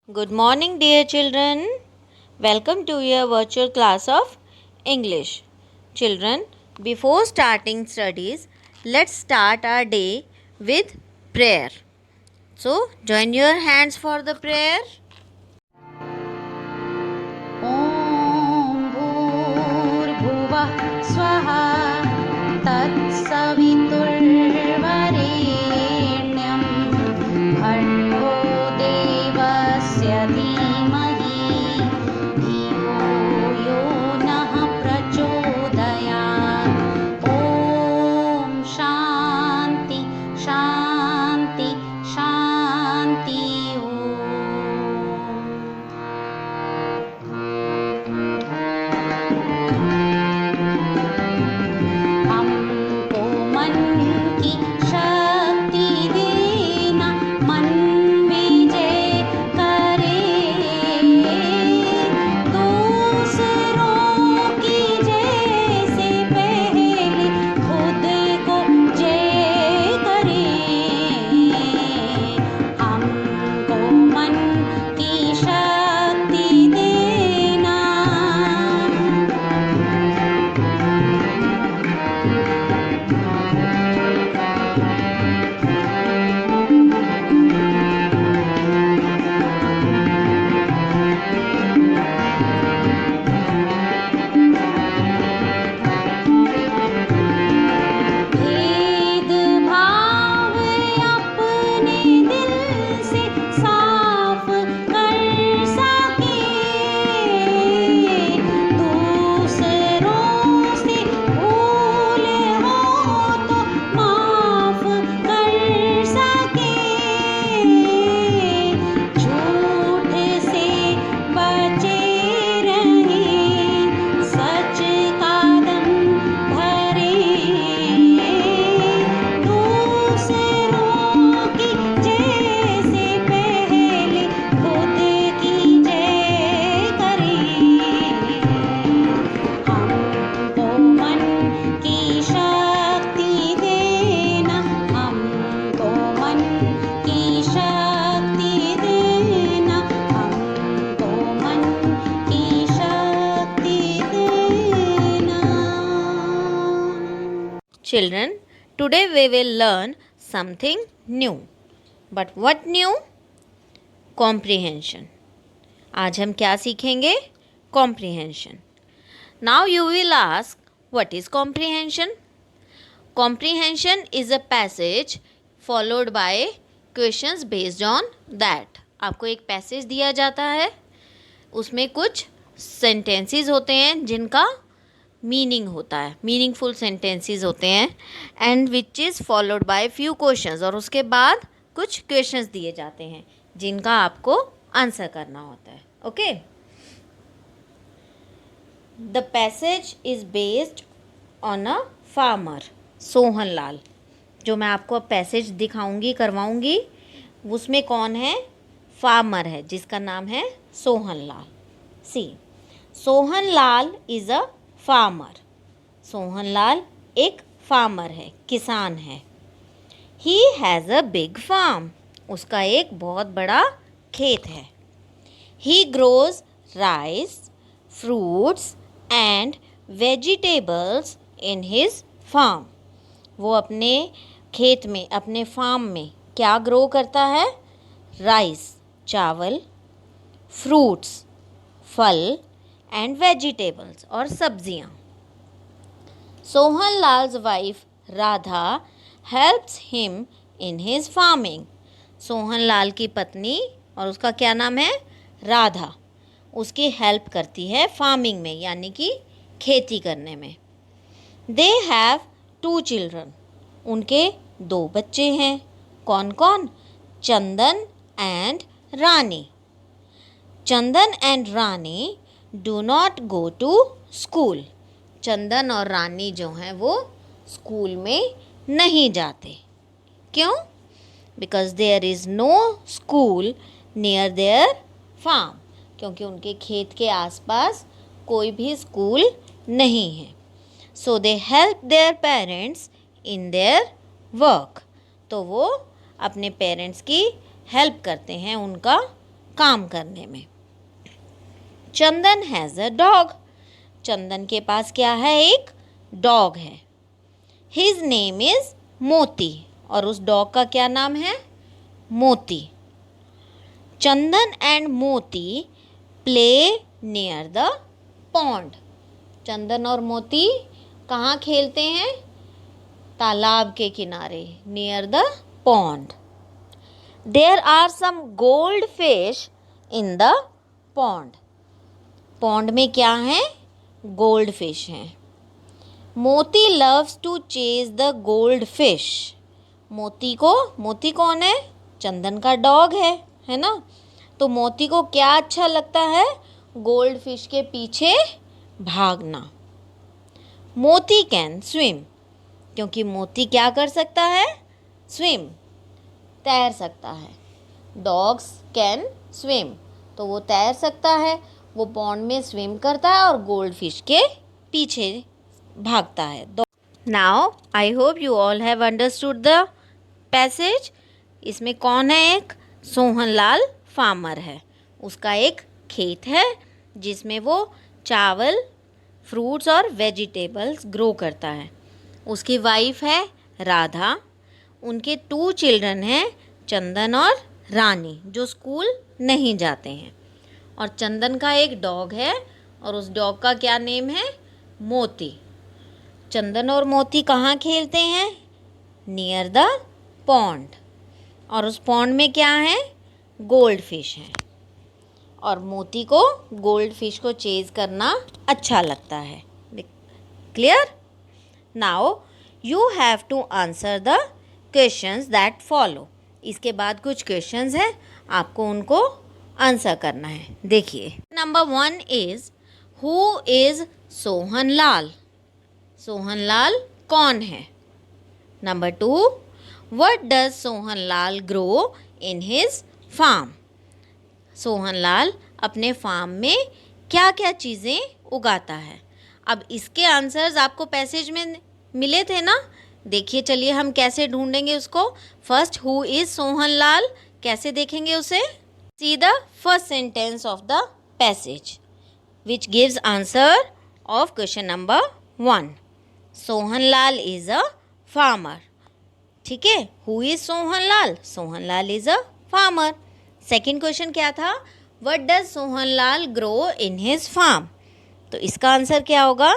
Good morning, dear children. Welcome to your virtual class of English. Children, before starting studies, let's start our day with prayer. So, join your hands for the prayer. ॐ भूर्भुवः स्वः तत्सवितुर्वरेण्यं भर्गो देवस्य धीमहि धियो यो नः प्रचोदयात् ॐ शान्ति शान्ति शान्ति हमको मन की शक्ति देना मन विजय करे दूसरों की जैसे पहले खुद को जय करे हमको मन की शक्ति देना भेदभाव अपने दिल से साफ कर सके दूसरों से भूल हो तो माफ कर सके झूठ से बचे रहें सच का दम भरे दूसरों की जैसे पहले खुद की जय करें हमको मन की शक्ति देना हमको मन की शक्ति देना हमको मन की शक्ति देना Children, today we will learn something new. But what new? Comprehension. आज हम क्या सीखेंगे? Comprehension. Now you will ask, what is comprehension? Comprehension is a passage followed by questions based on that. आपको एक पैसेज दिया जाता है, उसमें कुछ सेंटेंसेस होते हैं जिनका मीनिंग होता है, मीनिंगफुल सेंटेंसेस होते हैं, and which is followed by few questions, और उसके बाद कुछ क्वेश्चंस दिए जाते हैं जिनका आपको आंसर करना होता है. Okay, the passage is based on a farmer, Sohan Lal. जो मैं आपको पैसेज दिखाऊंगी, करवाऊंगी, उसमें कौन है? फार्मर है जिसका नाम है Sohan Lal. See, Sohan Lal is a farmer. Sohan Lal एक फार्मर है, किसान है. He has a big farm. उसका एक बहुत बड़ा खेत है. He grows rice, fruits and vegetables in his farm. वो अपने खेत में, अपने फार्म में क्या ग्रो करता है? राइस, चावल, फ्रूट्स, फल एंड वेजिटेबल्स, और सब्जियां. Sohan Lal's wife Radha helps him in his farming. Sohan Lal की पत्नी, और उसका क्या नाम है? राधा, उसकी हेल्प करती है फार्मिंग में, यानी कि खेती करने में. They have 2 children. उनके 2 बच्चे हैं. कौन कौन? Chandan and Rani. Chandan and Rani do not go to school. Chandan और रानी जो हैं वो स्कूल में नहीं जाते. क्यों? Because there is no school near their farm. क्योंकि उनके खेत के आसपास कोई भी स्कूल नहीं है. So they help their parents in their work. तो वो अपने पेरेंट्स की हेल्प करते हैं उनका काम करने में। चंदन हैज़ अ डॉग। चंदन के पास क्या है? एक डॉग है। हिज नेम इज़ मोती। और उस डॉग का क्या नाम है? Moti. Chandan and Moti play near the pond. Chandan और मोती कहाँ खेलते हैं? तालाब के किनारे, near the pond. There are some gold fish in the pond. Pond में क्या है? गोल्ड फिश हैं। Moti loves to chase the gold fish. Moti कौन है? चंदन का डॉग है ना? तो मोती को क्या अच्छा लगता है? गोल्ड फिश के पीछे भागना। मोती कैन स्विम। क्योंकि मोती क्या कर सकता है? स्विम, तैर सकता है। डॉग्स कैन स्विम, तो वो तैर सकता है। वो पॉन्ड में स्विम करता है और गोल्ड फिश के पीछे भागता है। Now I hope you all have understood the passage. इसमें कौन है? एक सोहनलाल फार्मर है। उसका एक खेत है जिसमें वो चावल, फ्रूट्स और वेजिटेबल्स ग्रो करता है। उसकी वाइफ है राधा। उनके 2 चिल्ड्रन हैं, चंदन और रानी, जो स्कूल नहीं जाते हैं। और चंदन का एक डॉग है और उस डॉग का क्या नेम है? मोती। चंदन और मोती कहाँ खेलते हैं? Near the pond. और उस पॉन्ड में क्या है? गोल्ड फिश है। और मोती को गोल्ड फिश को चेज करना अच्छा लगता है। Clear? Now you have to answer the questions that follow. इसके बाद कुछ क्वेश्चंस हैं, आपको उनको आंसर करना है। देखिए, number 1 is who is Sohanlal? Sohanlal कौन है? Number 2, what does Sohanlal grow in his farm? Sohanlal अपने फार्म में क्या क्या चीज़ें उगाता है? अब इसके आंसर्स आपको पैसेज में मिले थे ना? देखिए, चलिए हम कैसे ढूंढेंगे उसको। फर्स्ट, हु इज सोहनलाल, कैसे देखेंगे उसे? See the first sentence of the passage which gives answer of question number 1। Sohanlal is a farmer. ठीक है, who is Sohanlal? Sohanlal is a farmer. Second question क्या था? What does Sohanlal grow in his farm? तो इसका answer क्या होगा?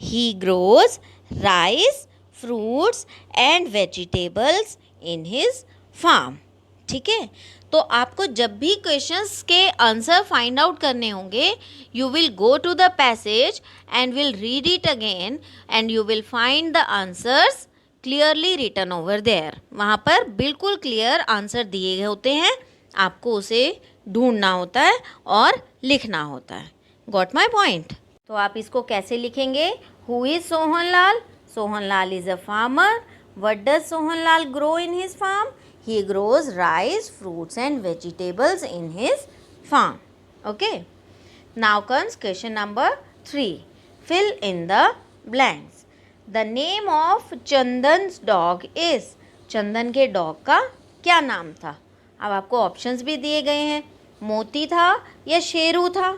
He grows rice, fruits and vegetables in his farm. ठीक है, तो आपको जब भी क्वेश्चंस के आंसर फाइंड आउट करने होंगे, you will go to the passage and will read it again and you will find the answers clearly written over there. वहाँ पर बिल्कुल क्लियर आंसर दिए गए होते हैं, आपको उसे ढूंढना होता है और लिखना होता है। Got my point? तो आप इसको कैसे लिखेंगे? Who is Sohanlal? Sohanlal is a farmer. What does Sohanlal grow in his farm? He grows rice, fruits and vegetables in his farm. Okay. Now comes question number 3. Fill in the blanks. The name of Chandan's dog is. चंदन के dog का क्या नाम था? अब आपको options भी दिए गए हैं, मोती था या शेरू था।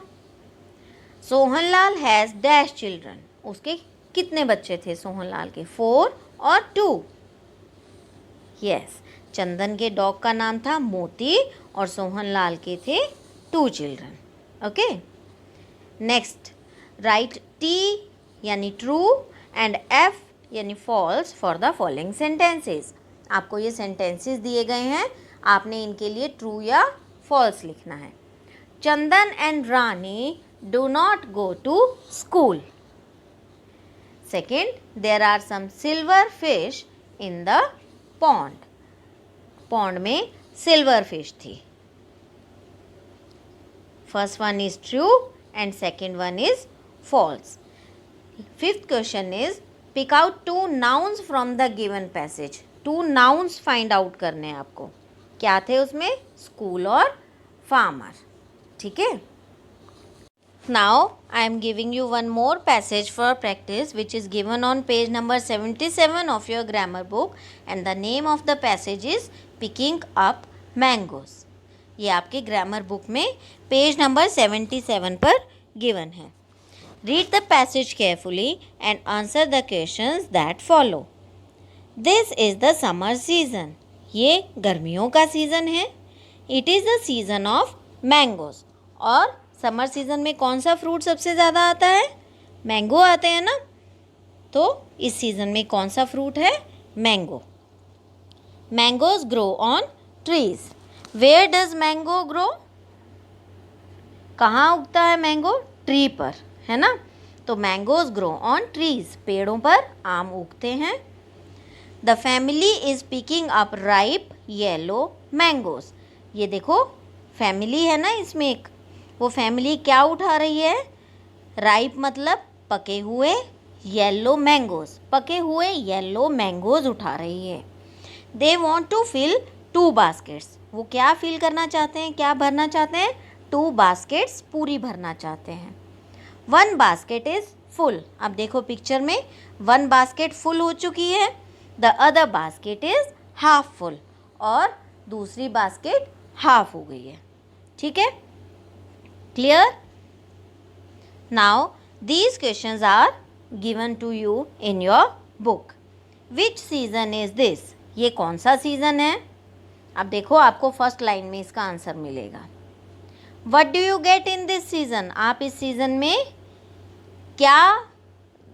सोहनलाल हैज़ डैश चिल्ड्रन, उसके कितने बच्चे थे सोहनलाल के? 4 और 2। यस, चंदन के डॉग का नाम था मोती और सोहनलाल के थे 2 children. Okay, next, write T यानी ट्रू एंड एफ यानी false for the following sentences. आपको ये सेंटेंसेस दिए गए हैं, आपने इनके लिए ट्रू या फॉल्स लिखना है। Chandan and Rani do not go to school. Second, there are some silver fish in the pond. Pond में silver fish थी. First one is true and second one is false. Fifth question is pick out 2 nouns from the given passage. 2 nouns find out करने हैं आपको। क्या थे उसमें? School और farmer. ठीक है। Now I am giving you one more passage for practice which is given on page number 77 of your grammar book and the name of the passage is Picking Up Mangoes. ये आपके grammar book में page number 77 पर given है। Read the passage carefully and answer the questions that follow. This is the summer season, ये गर्मियों का season है। It is the season off mangoes, और समर सीज़न में कौन सा फ्रूट सबसे ज़्यादा आता है? मैंगो आते हैं ना। तो इस सीज़न में कौन सा फ्रूट है? Mango. Mangoes grow on trees. Where does mango grow? कहाँ उगता है मैंगो? ट्री पर, है ना। तो मैंगोज ग्रो ऑन ट्रीज, पेड़ों पर आम उगते हैं। The family is picking up ripe yellow mangoes. ये देखो फैमिली है ना इसमें एक, वो फैमिली क्या उठा रही है? राइप मतलब पके हुए, येलो मैंगोज, पके हुए येलो मैंगोज उठा रही है। They want to fill 2 baskets. वो क्या फिल करना चाहते हैं, क्या भरना चाहते हैं? 2 बास्केट्स पूरी भरना चाहते हैं। 1 बास्केट इज़ फुल। अब देखो पिक्चर में 1 बास्केट फुल हो चुकी है। The other basket is half full, और दूसरी बास्केट हाफ हो गई है। ठीक है, clear? Now these questions are given to you in your book. Which season is this? ये कौन सा सीज़न है? अब देखो आपको फर्स्ट लाइन में इसका आंसर मिलेगा। What do you get in this season? आप इस सीज़न में क्या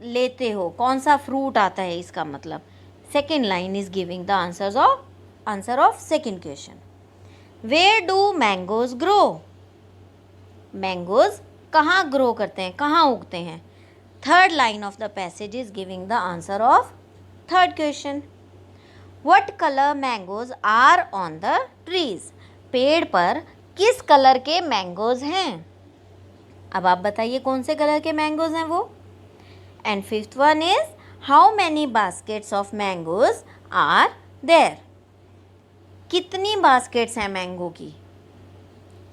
लेते हो? कौन सा फ्रूट आता है इसका मतलब। Second line is giving the answer of second question. Where do mangoes grow? Mangoes कहाँ ग्रो करते हैं, कहाँ उगते हैं? Third line of the passage is giving the answer of third question. What colour mangoes are on the trees? पेड़ पर किस colour के मैंगोज हैं? अब आप बताइए कौन से कलर के मैंगोज हैं वो। And fifth one is how many baskets of mangoes are there? कितनी बास्केट्स हैं मैंगो की?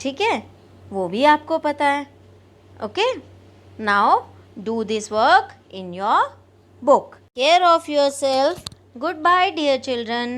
ठीक है, वो भी आपको पता है। Okay, now do this work in your book. Care of yourself. Goodbye, dear children.